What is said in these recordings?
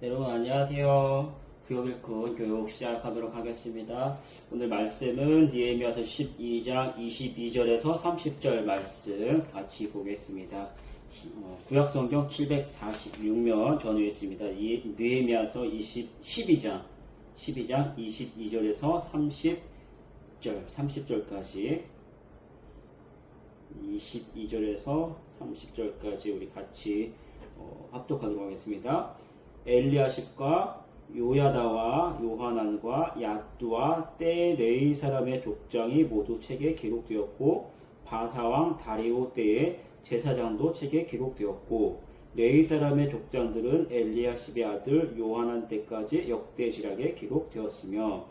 여러분 안녕하세요. 구역 일꾼 교육 시작하도록 하겠습니다. 오늘 말씀은 느헤미야서 12장 22절에서 30절 말씀 같이 보겠습니다. 구약 성경 746면 전후에 있습니다. 이 느헤미야서 12장 22절에서 30절까지 22절에서 30절까지 우리 같이 합독하도록 하겠습니다. 엘리야십과 요야다와 요하난과 얏두와 때 레위 사람의 족장이 모두 책에 기록되었고 바사왕 다리오 때의 제사장도 책에 기록되었고 레위 사람의 족장들은 엘리야십의 아들 요하난 때까지 역대지략에 기록되었으며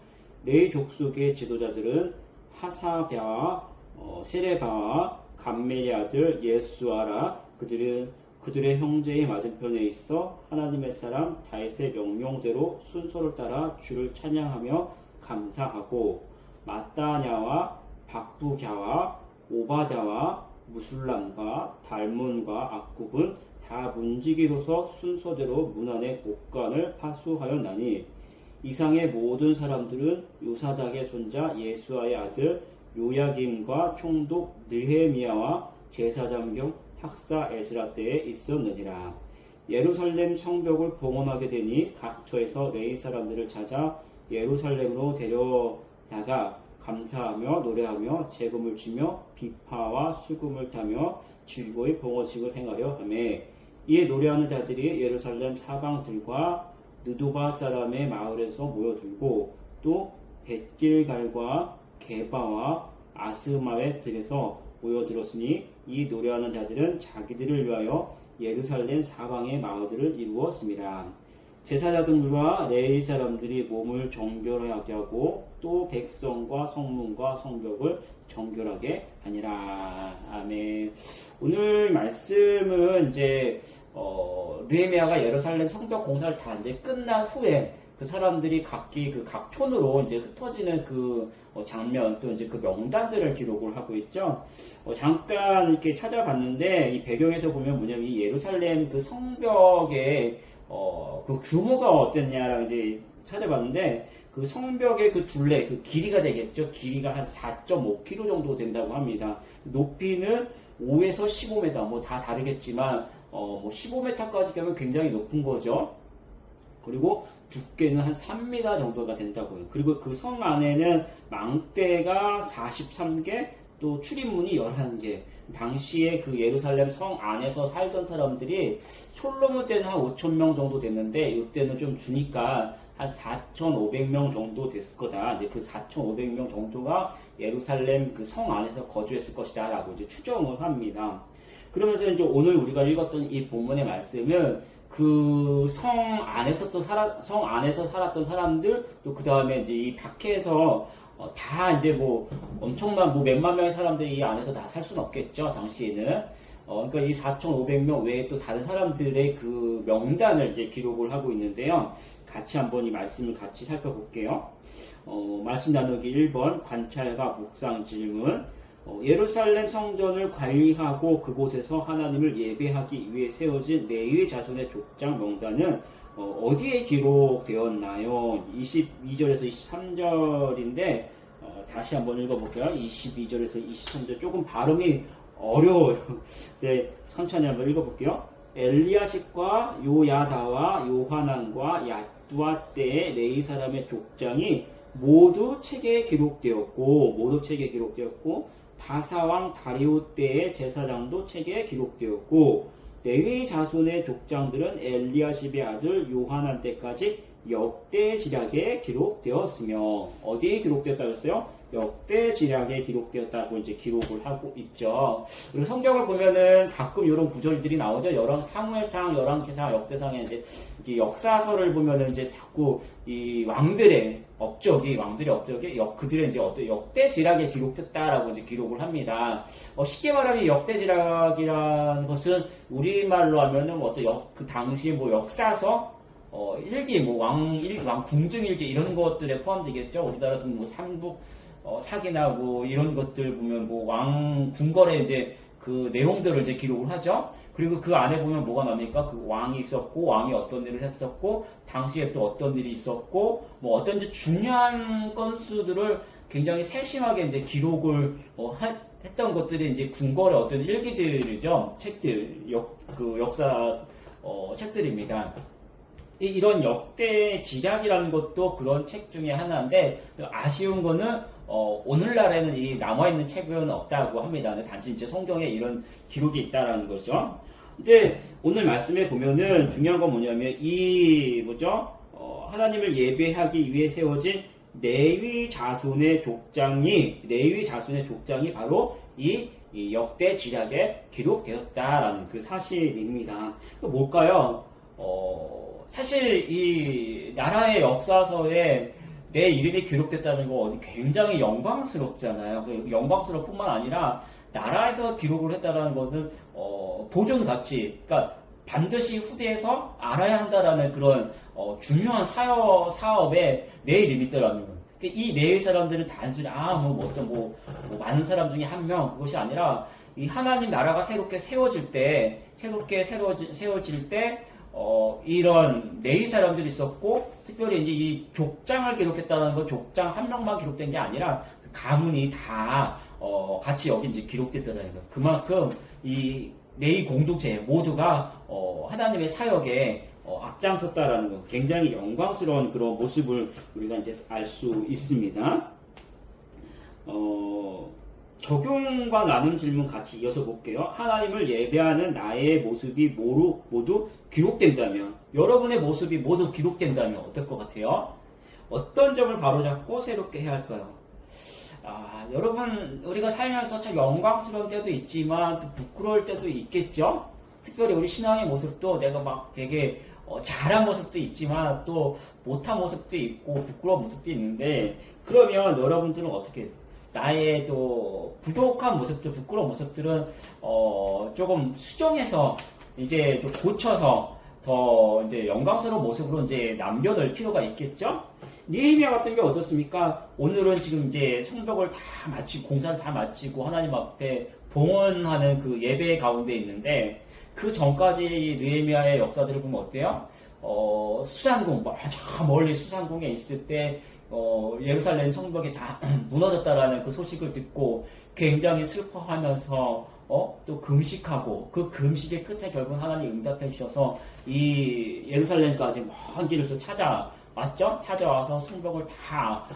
레위 족속의 지도자들은 하사랴와 세레바와 감멜의 아들 예수아라 그들의 형제의 맞은편에 있어 하나님의 사람 다윗의 명령대로 순서를 따라 주를 찬양하며 감사하고 마따냐와 박부갸와 오바자와 무술람과 달문과 악굽은 다 문지기로서 순서대로 문 안의 곳간을 파수하였나니 이상의 모든 사람들은 요사닥의 손자 예수아의 아들 요야김과 총독 느헤미야와 제사장 겸 학사 에스라 때에 있었느니라. 예루살렘 성벽을 봉헌하게 되니 각처에서 레위 사람들을 찾아 예루살렘으로 데려다가 감사하며 노래하며 재금을 치며 비파와 수금을 타며 즐거이 봉헌식을 행하려 하며 이에 노래하는 자들이 예루살렘 사방들과 느도바 사람의 마을에서 모여들고 또 벳길갈과 게바와 아스마의 들에서 모여들었으니 이 노래하는 자들은 자기들을 위하여 예루살렘 사방의 마을들을 이루었습니다. 제사장들과 레위 사람들이 몸을 정결하게 하고 또 백성과 성문과 성벽을 정결하게 하니라. 아멘. 오늘 말씀은 이제 느헤미야가 예루살렘 성벽 공사를 다 이제 끝난 후에 그 사람들이 각기 각 촌으로 이제 흩어지는 장면 또 이제 그 명단들을 기록을 하고 있죠. 잠깐 이렇게 찾아봤는데 이 배경에서 보면 뭐냐면 이 예루살렘 그 성벽의 그 규모가 어땠냐라고 이제 찾아봤는데 그 성벽의 그 둘레 그 길이가 되겠죠. 길이가 한 4.5km 정도 된다고 합니다. 높이는 5에서 15m 뭐 다 다르겠지만 뭐 15m까지 가면 굉장히 높은 거죠. 그리고 두께는 한 3m 정도가 된다고요. 그리고 그 성 안에는 망대가 43개, 또 출입문이 11개. 당시에 그 예루살렘 성 안에서 살던 사람들이 솔로몬 때는 한 5,000명 정도 됐는데 이때는 좀 주니까 한 4,500명 정도 됐을 거다. 이제 그 4,500명 정도가 예루살렘 그 성 안에서 거주했을 것이다 라고 이제 추정을 합니다. 그러면서 이제 오늘 우리가 읽었던 이 본문의 말씀은 그 성 안에서 살았던 사람들, 또 그 다음에 이제 이 밖에서 다 이제 뭐 엄청난 뭐 몇만 명의 사람들이 이 안에서 다 살 수는 없겠죠, 당시에는. 그러니까 이 4,500명 외에 또 다른 사람들의 그 명단을 이제 기록을 하고 있는데요. 같이 한번 이 말씀을 같이 살펴볼게요. 말씀 나누기 1번, 관찰과 묵상 질문. 예루살렘 성전을 관리하고 그곳에서 하나님을 예배하기 위해 세워진 레위 자손의 족장 명단은 어디에 기록되었나요? 22절에서 23절인데 다시 한번 읽어볼게요. 22절에서 23절 조금 발음이 어려워요. 네, 천천히 한번 읽어볼게요. 엘리야십과 요야다와 요하난과 얏두아 때의 레위 사람의 족장이 모두 책에 기록되었고 바사왕 다리오 때의 제사장도 책에 기록되었고 레위 자손의 족장들은 엘리야십의 아들 요하난 때까지 역대지략에 기록되었으며 어디에 기록되었다고 했어요? 역대지략에 기록되었다고 이제 기록을 하고 있죠. 그리고 성경을 보면은 가끔 이런 구절들이 나오죠. 사무엘상, 열왕기상, 역대상에 이제 역사서를 보면은 이제 자꾸 이 왕들의 업적이 그들의 이제 어떤 역대지략에 기록됐다라고 이제 기록을 합니다. 쉽게 말하면 역대지략이라는 것은 우리말로 하면은 그 당시 뭐 역사서 일기, 왕 궁증일기 이런 것들에 포함되겠죠. 우리나라도 뭐 삼국 사기나 뭐 이런 것들 보면 뭐 왕 궁궐에 이제 그 내용들을 이제 기록을 하죠. 그리고 그 안에 보면 뭐가 나옵니까? 그 왕이 있었고, 왕이 어떤 일을 했었고, 당시에 또 어떤 일이 있었고, 뭐 어떤 이제 중요한 건수들을 굉장히 세심하게 이제 기록을 했던 것들이 이제 궁궐의 어떤 일기들이죠. 책들, 그 역사 책들입니다. 이런 역대 지략이라는 것도 그런 책 중에 하나인데, 아쉬운 거는 오늘날에는 이 남아있는 책은 없다고 합니다. 단지 이제 성경에 이런 기록이 있다라는 거죠. 근데 오늘 말씀에 보면은 중요한 건 뭐냐면 하나님을 예배하기 위해 세워진 레위 자손의 족장이 바로 이 역대 지략에 기록되었다라는 그 사실입니다. 뭘까요? 사실 이 나라의 역사서에 내 이름이 기록됐다는 거 굉장히 영광스럽잖아요. 영광스러울 뿐만 아니라 나라에서 기록을 했다는 것은 보존 가치, 그러니까 반드시 후대에서 알아야 한다라는 그런 중요한 사업에 내 이름이 있다라는 거예요. 이 내의 사람들은 단순히 많은 사람 중에 한 명, 그것이 아니라 이 하나님 나라가 새롭게 세워질 때 이런 레위 사람들이 있었고, 특별히 이제 이 족장을 기록했다는 건 족장 한 명만 기록된 게 아니라 그 가문이 다 같이 여기 이제 기록됐다는 거예요. 그만큼 이 레위 공동체 모두가 하나님의 사역에 앞장섰다라는 거, 굉장히 영광스러운 그런 모습을 우리가 이제 알 수 있습니다. 적용과 나눈 질문 같이 이어서 볼게요. 하나님을 예배하는 나의 모습이 모두 기록된다면, 여러분의 모습이 모두 기록된다면 어떨 것 같아요? 어떤 점을 바로잡고 새롭게 해야 할까요? 여러분, 우리가 살면서 참 영광스러운 때도 있지만 또 부끄러울 때도 있겠죠? 특별히 우리 신앙의 모습도 내가 막 되게 잘한 모습도 있지만 또 못한 모습도 있고 부끄러운 모습도 있는데, 그러면 여러분들은 어떻게 나의 또 부족한 모습들, 부끄러운 모습들은 조금 수정해서 이제 또 고쳐서 더 이제 영광스러운 모습으로 이제 남겨놓을 필요가 있겠죠? 느헤미야 같은 경우 어떻습니까? 오늘은 지금 이제 성벽을 다 마치고 공사를 다 마치고 하나님 앞에 봉헌하는 그 예배 가운데 있는데, 그 전까지 느헤미야의 역사들을 보면 어때요? 수산궁, 저 멀리 수산궁에 있을 때 예루살렘 성벽이 다 무너졌다라는 그 소식을 듣고 굉장히 슬퍼하면서 또 금식하고, 그 금식의 끝에 결국 하나님 응답해 주셔서 이 예루살렘까지 먼 길을 또 찾아왔죠. 찾아와서 성벽을 다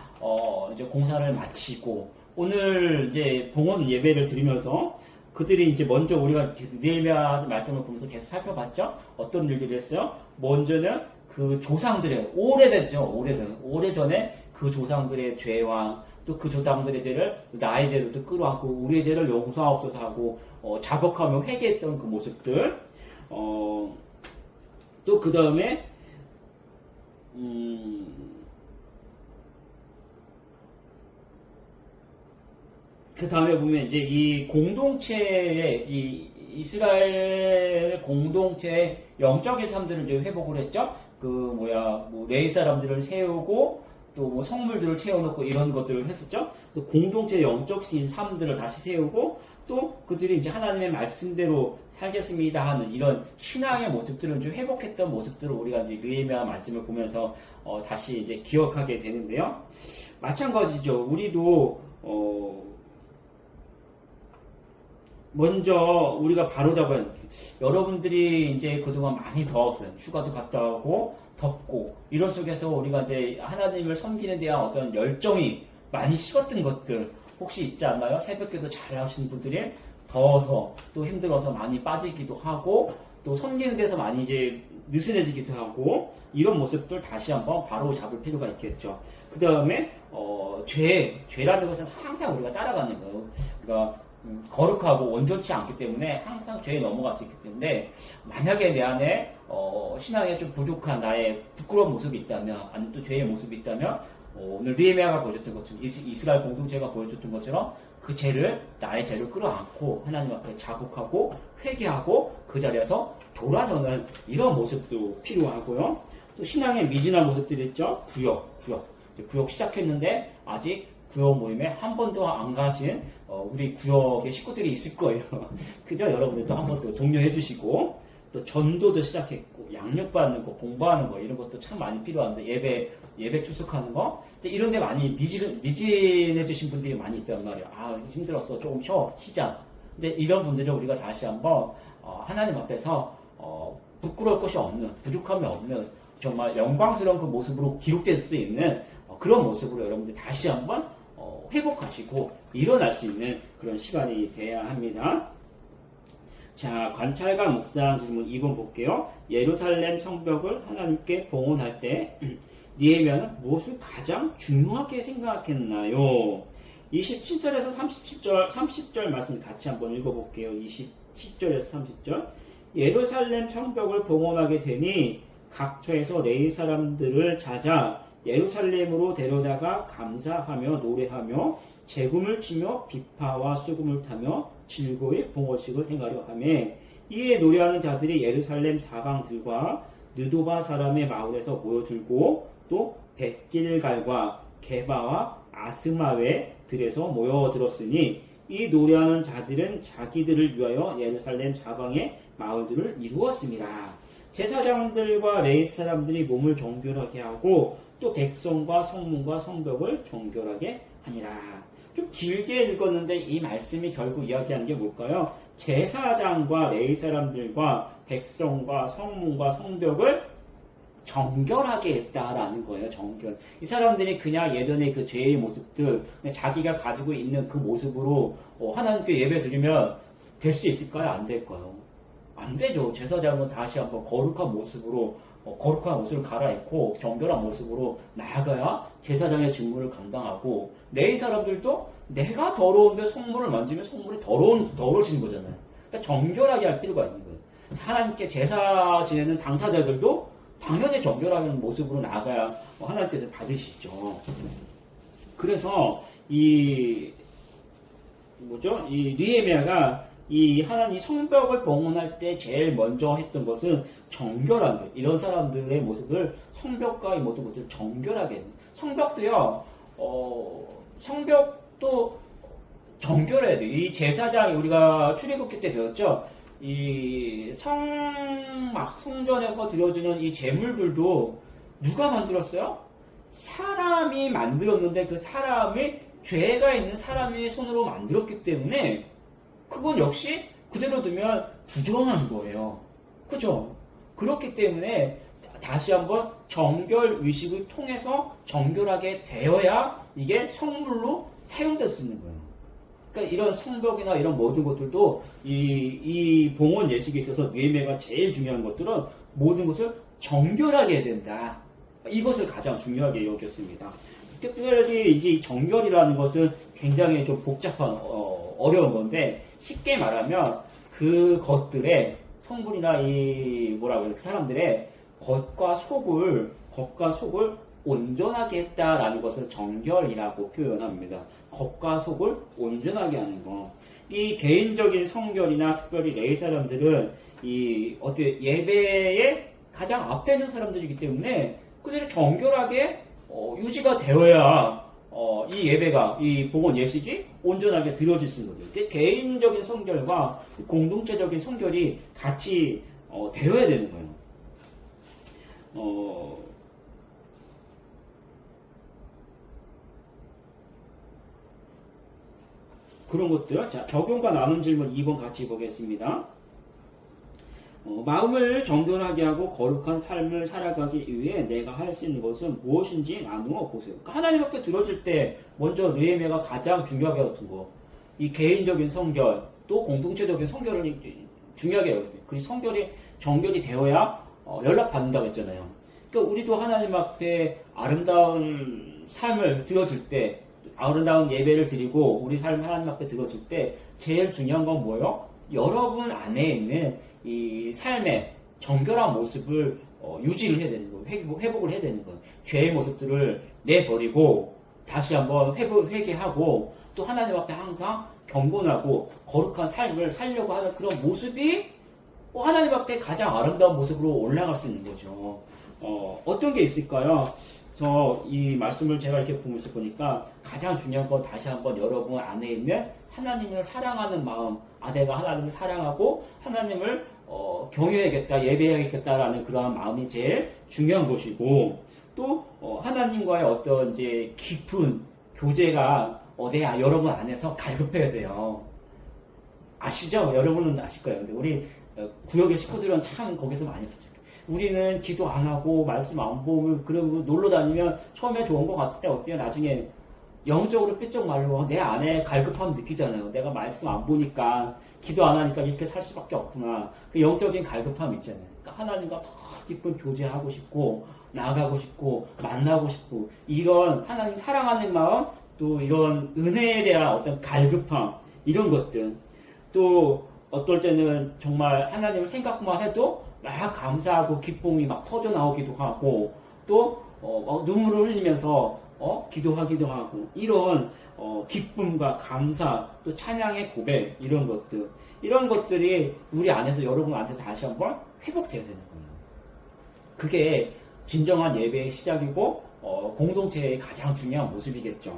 이제 공사를 마치고, 오늘 이제 봉헌 예배를 드리면서 그들이 이제 먼저 우리가 느헤미야 말씀을 보면서 계속 살펴봤죠. 어떤 일들이 했어요? 먼저는 그 조상들의 오래전에 그 조상들의 죄와 또 그 조상들의 죄를 나의 죄를 또 끌어안고 우리의 죄를 용서하옵소서 하고 자복하며 회개했던 그 모습들, 또 그 다음에 그 다음에 보면 이제 이 공동체의 이스라엘 공동체의 영적인 삶들을 이제 회복을 했죠. 레위 사람들을 세우고 또 성물들을 채워놓고 이런 것들을 했었죠. 또 공동체의 영적인 삶들을 다시 세우고, 또 그들이 이제 하나님의 말씀대로 살겠습니다 하는 이런 신앙의 모습들을 좀 회복했던 모습들을 우리가 이제 느헤미야 말씀을 보면서 다시 이제 기억하게 되는데요. 마찬가지죠. 우리도 먼저 우리가 바로잡은, 여러분들이 이제 그동안 많이 더웠어요. 휴가도 갔다 오고 덥고 이런 속에서 우리가 이제 하나님을 섬기는 대한 어떤 열정이 많이 식었던 것들 혹시 있지 않나요? 새벽기도 잘 하시는 분들이 더워서 또 힘들어서 많이 빠지기도 하고, 또 섬기는 데서 많이 이제 느슨해지기도 하고, 이런 모습들 다시 한번 바로 잡을 필요가 있겠죠. 그 다음에 죄라는 것은 항상 우리가 따라가는 거예요. 그러니까 거룩하고 온전치 않기 때문에 항상 죄에 넘어갈 수 있기 때문에, 만약에 내 안에 신앙에 좀 부족한 나의 부끄러운 모습이 있다면, 아니면 또 죄의 모습이 있다면, 오늘 느헤미야가 보여줬던 것처럼, 이스라엘 공동체가 보여줬던 것처럼 그 죄를, 나의 죄를 끌어안고 하나님 앞에 자복하고 회개하고 그 자리에서 돌아서는 이런 모습도 필요하고요. 또 신앙의 미진한 모습들이 있죠. 구역 시작했는데 아직 구역 모임에 한 번도 안 가신 우리 구역의 식구들이 있을 거예요. 그죠? 여러분들도 한 번 더 독려해 주시고, 또 전도도 시작했고, 양육 받는 거, 공부하는 거, 이런 것도 참 많이 필요한데, 예배 출석하는 거. 근데 이런 데 많이 미진해 주신 분들이 많이 있단 말이에요. 아, 힘들었어. 조금 쉬자. 근데 이런 분들은 우리가 다시 한번, 하나님 앞에서, 부끄러울 것이 없는, 부족함이 없는, 정말 영광스러운 그 모습으로 기록될 수 있는 그런 모습으로 여러분들 다시 한번 회복하시고 일어날 수 있는 그런 시간이 돼야 합니다. 자, 관찰과 묵상 질문 2번 볼게요. 예루살렘 성벽을 하나님께 봉헌할 때 느헤미야는 무엇을 가장 중요하게 생각했나요? 27절에서 30절 말씀 같이 한번 읽어볼게요. 27절에서 30절. 예루살렘 성벽을 봉헌하게 되니 각처에서 레위 사람들을 찾아 예루살렘으로 데려다가 감사하며 노래하며 재금을 치며 비파와 수금을 타며 즐거이 봉헌식을 행하려 하며, 이에 노래하는 자들이 예루살렘 사방들과 느도바 사람의 마을에서 모여들고 또 벳길갈과 게바와 아스마웨 들에서 모여들었으니, 이 노래하는 자들은 자기들을 위하여 예루살렘 사방의 마을들을 이루었습니다. 제사장들과 레위 사람들이 몸을 정결하게 하고 또 백성과 성문과 성벽을 정결하게 하니라. 좀 길게 읽었는데 이 말씀이 결국 이야기하는 게 뭘까요? 제사장과 레위 사람들과 백성과 성문과 성벽을 정결하게 했다라는 거예요. 정결. 이 사람들이 그냥 예전의 그 죄의 모습들, 자기가 가지고 있는 그 모습으로 하나님께 예배 드리면 될 수 있을까요? 안 될까요? 안 되죠. 제사장은 다시 한번 거룩한 모습으로, 거룩한 옷을 갈아입고 정결한 모습으로 나아가야 제사장의 직무를 감당하고, 레위 사람들도 내가 더러운데 성물을 만지면 성물이 더러워지는 거잖아요. 그러니까 정결하게 할 필요가 있는 거예요. 하나님께 제사 지내는 당사자들도 당연히 정결한 모습으로 나아가야 하나님께서 받으시죠. 그래서 이 느헤미야가 이 하나님 성벽을 봉헌할 때 제일 먼저 했던 것은 정결한 것. 이런 사람들의 모습을 성벽과의 모든 것들을 정결하게 해요. 성벽도요, 성벽도 정결해야 돼요. 이 제사장이 우리가 출애굽기 때 배웠죠. 이 성전에서 드려주는 이 제물들도 누가 만들었어요? 사람이 만들었는데 그 사람이 죄가 있는 사람의 손으로 만들었기 때문에 그건 역시 그대로 두면 부정한 거예요. 그죠? 그렇기 때문에 다시 한번 정결 의식을 통해서 정결하게 되어야 이게 성물로 사용될 수 있는 거예요. 그러니까 이런 성벽이나 이런 모든 것들도 이 봉헌 예식에 있어서 느헤미야가 제일 중요한 것들은 모든 것을 정결하게 해야 된다. 이것을 가장 중요하게 여겼습니다. 특별히 이제 정결이라는 것은 굉장히 좀 복잡한 어려운 건데, 쉽게 말하면 그 것들의 성분이나 그 사람들의 겉과 속을 온전하게 했다라는 것을 정결이라고 표현합니다. 겉과 속을 온전하게 하는 거. 이 개인적인 성결이나 특별히 레위 사람들은 예배의 가장 앞에 있는 사람들이기 때문에 그들이 정결하게 유지가 되어야 이 예배가, 이 봉헌 예식이 온전하게 드려질 수 있는 거죠. 개인적인 성결과 공동체적인 성결이 같이 되어야 되는 거예요. 그런 것들. 자, 적용과 나눈 질문 2번 같이 보겠습니다. 마음을 정결하게 하고 거룩한 삶을 살아가기 위해 내가 할 수 있는 것은 무엇인지 나누어 보세요. 그러니까 하나님 앞에 들어질 때 먼저 느헤미야가 가장 중요하게 여겼던 거, 이 개인적인 성결, 또 공동체적인 성결을 중요하게 여겼대요. 그 성결이 정결이 되어야 연락받는다고 했잖아요. 그러니까 우리도 하나님 앞에 아름다운 삶을 드려질 때, 아름다운 예배를 드리고 우리 삶 하나님 앞에 드려질 때 제일 중요한 건 뭐예요? 여러분 안에 있는 이 삶의 정결한 모습을 유지를 해야 되는 거예요. 회복을 해야 되는 거예요. 죄의 모습들을 내버리고 다시 한번 회개하고 또 하나님 앞에 항상 경건하고 거룩한 삶을 살려고 하는 그런 모습이 하나님 앞에 가장 아름다운 모습으로 올라갈 수 있는 거죠. 어떤 게 있을까요? 그래서 이 말씀을 제가 이렇게 보면서 보니까 가장 중요한 건 다시 한번 여러분 안에 있는 하나님을 사랑하는 마음, 내가 하나님을 사랑하고 하나님을 경외해야겠다, 예배해야겠다라는 그러한 마음이 제일 중요한 것이고, 또 하나님과의 어떤 이제 깊은 교제가 여러분 안에서 갈급해야 돼요. 아시죠? 여러분은 아실 거예요. 근데 우리 구역의 식구들은 참 거기서 많이 부족해. 우리는 기도 안 하고 말씀 안 보면 그러고 놀러 다니면 처음에 좋은 거 같을 때 어때요? 나중에 영적으로 삐쩍 말고 내 안에 갈급함 느끼잖아요. 내가 말씀 안 보니까 기도 안 하니까 이렇게 살 수밖에 없구나. 그 영적인 갈급함 있잖아요. 그러니까 하나님과 더 깊은 교제하고 싶고 나아가고 싶고 만나고 싶고 이런 하나님 사랑하는 마음 또 이런 은혜에 대한 어떤 갈급함 이런 것들 또 어떨 때는 정말 하나님을 생각만 해도 막 감사하고 기쁨이 막 터져 나오기도 하고 또 막 눈물을 흘리면서 기도하기도 하고 이런 기쁨과 감사 또 찬양의 고백 이런 것들이 우리 안에서 여러분 안에 다시 한번 회복돼야 되는 거예요. 그게 진정한 예배의 시작이고 공동체의 가장 중요한 모습이겠죠.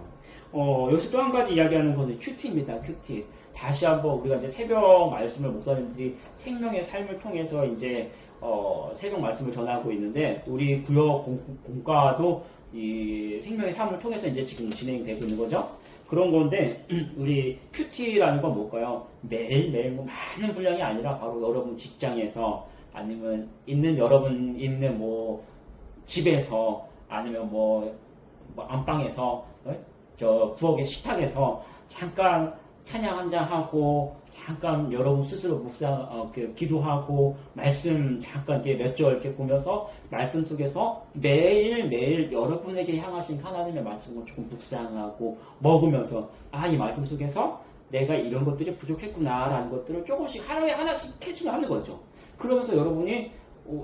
여기서 또 한 가지 이야기하는 것은 큐티입니다. 큐티. 다시 한번 우리가 이제 새벽 말씀을 목사님들이 생명의 삶을 통해서 이제 새벽 말씀을 전하고 있는데 우리 구역 공과도 이 생명의 삶을 통해서 이제 지금 진행되고 있는 거죠. 그런 건데 우리 큐티라는 건 뭘까요? 매일매일 뭐 많은 분량이 아니라 바로 여러분 직장에서 아니면 여러분 있는 뭐 집에서 아니면 뭐 안방에서 저 부엌의 식탁에서 잠깐 찬양 한 잔 하고 잠깐 여러분 스스로 기도하고 말씀 잠깐 이렇게 몇 절 이렇게 보면서 말씀 속에서 매일매일 여러분에게 향하신 하나님의 말씀을 조금 묵상하고 먹으면서 이 말씀 속에서 내가 이런 것들이 부족했구나라는 것들을 조금씩 하루에 하나씩 캐치하는 거죠. 그러면서 여러분이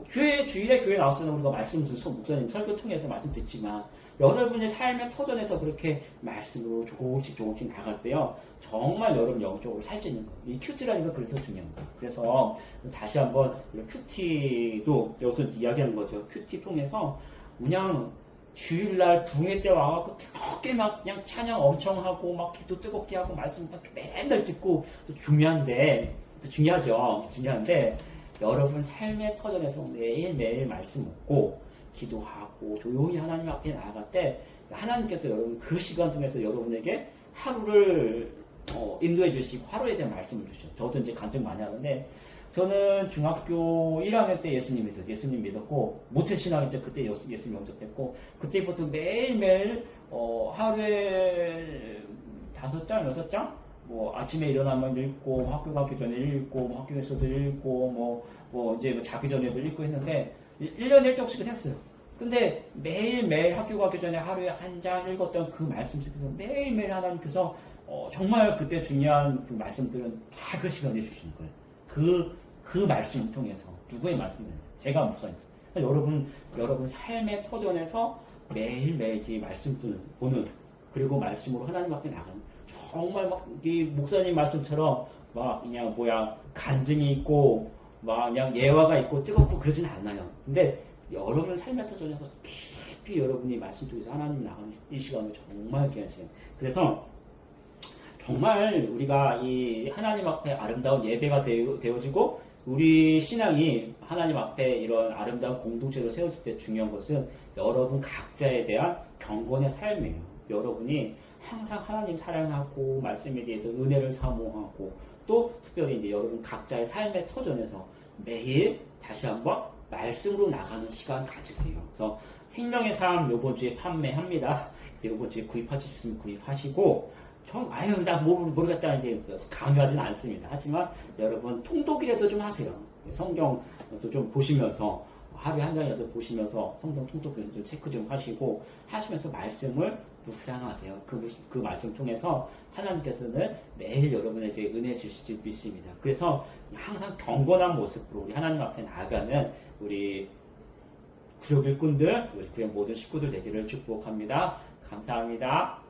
주일에 교회 나왔을 때 우리가 목사님 설교 통해서 말씀 듣지만 여러분의 삶의 터전에서 그렇게 말씀으로 조금씩 나갈 때요 정말 여러분 영적으로 살찌는 거예요. 이 큐티라는 건 그래서 중요한 거예요. 그래서 다시 한번 큐티도 여기서 이야기하는 거죠. 큐티 통해서 그냥 주일날 부흥회 때 와갖고 뜨겁게 막 그냥 찬양 엄청 하고 막 기도 뜨겁게 하고 말씀 막 맨날 듣고 또 중요한데 여러분 삶의 터전에서 매일매일 말씀 먹고 기도하고 조용히 하나님 앞에 나아갈 때 하나님께서 여러분 그 시간 통해서 여러분에게 하루를 인도해 주시고 하루에 대한 말씀을 주셔. 저도 이제 간증 많이 하는데 저는 중학교 1학년 때 예수님 믿었고 모태신앙일 때 그때 예수님 영접했고 그때부터 매일매일 하루에 5장 6장 뭐 아침에 일어나면 읽고 학교 가기 전에 읽고 학교에서도 읽고 이제 자기 전에도 읽고 했는데 1년에 1장씩은 했어요. 근데 매일매일 학교 가기 전에 하루에 한 장 읽었던 그 말씀 속에서 매일매일 하나님께서 정말 그때 중요한 그 말씀들은 다 그 시간에 주시는 거예요. 그 말씀을 통해서 누구의 말씀이에요? 제가 목사님. 여러분 삶의 터전에서 매일매일 이 말씀을 보는 그리고 말씀으로 하나님 앞에 나가는 정말 이 목사님 말씀처럼 그냥 간증이 있고 그냥 예화가 있고 뜨겁고 그러진 않아요. 근데 여러분 삶의 터전에서 깊이 여러분이 말씀 속에서 하나님 나가는 이 시간은 정말 귀한 시간. 그래서 정말 우리가 이 하나님 앞에 아름다운 예배가 되어지고 우리 신앙이 하나님 앞에 이런 아름다운 공동체로 세워질 때 중요한 것은 여러분 각자에 대한 경건의 삶이에요. 여러분이 항상 하나님 사랑하고 말씀에 대해서 은혜를 사모하고 또 특별히 이제 여러분 각자의 삶의 터전에서 매일 다시 한번 말씀으로 나가는 시간 가지세요. 그래서 생명의 삶 요번 주에 판매합니다. 요번 주에 구입하셨으면 구입하시고 나 모르겠다 이제 강요하지는 않습니다. 하지만 여러분 통독이라도 좀 하세요. 성경에서 좀 보시면서 하루에 한 장이라도 보시면서 성경 통독을 좀 체크 좀 하시면서 말씀을 묵상하세요. 그 말씀 통해서 하나님께서는 매일 여러분에게 은혜 주실 줄 믿습니다. 그래서 항상 경건한 모습으로 우리 하나님 앞에 나아가는 우리 구역 일꾼들, 우리 구역 모든 식구들 되기를 축복합니다. 감사합니다.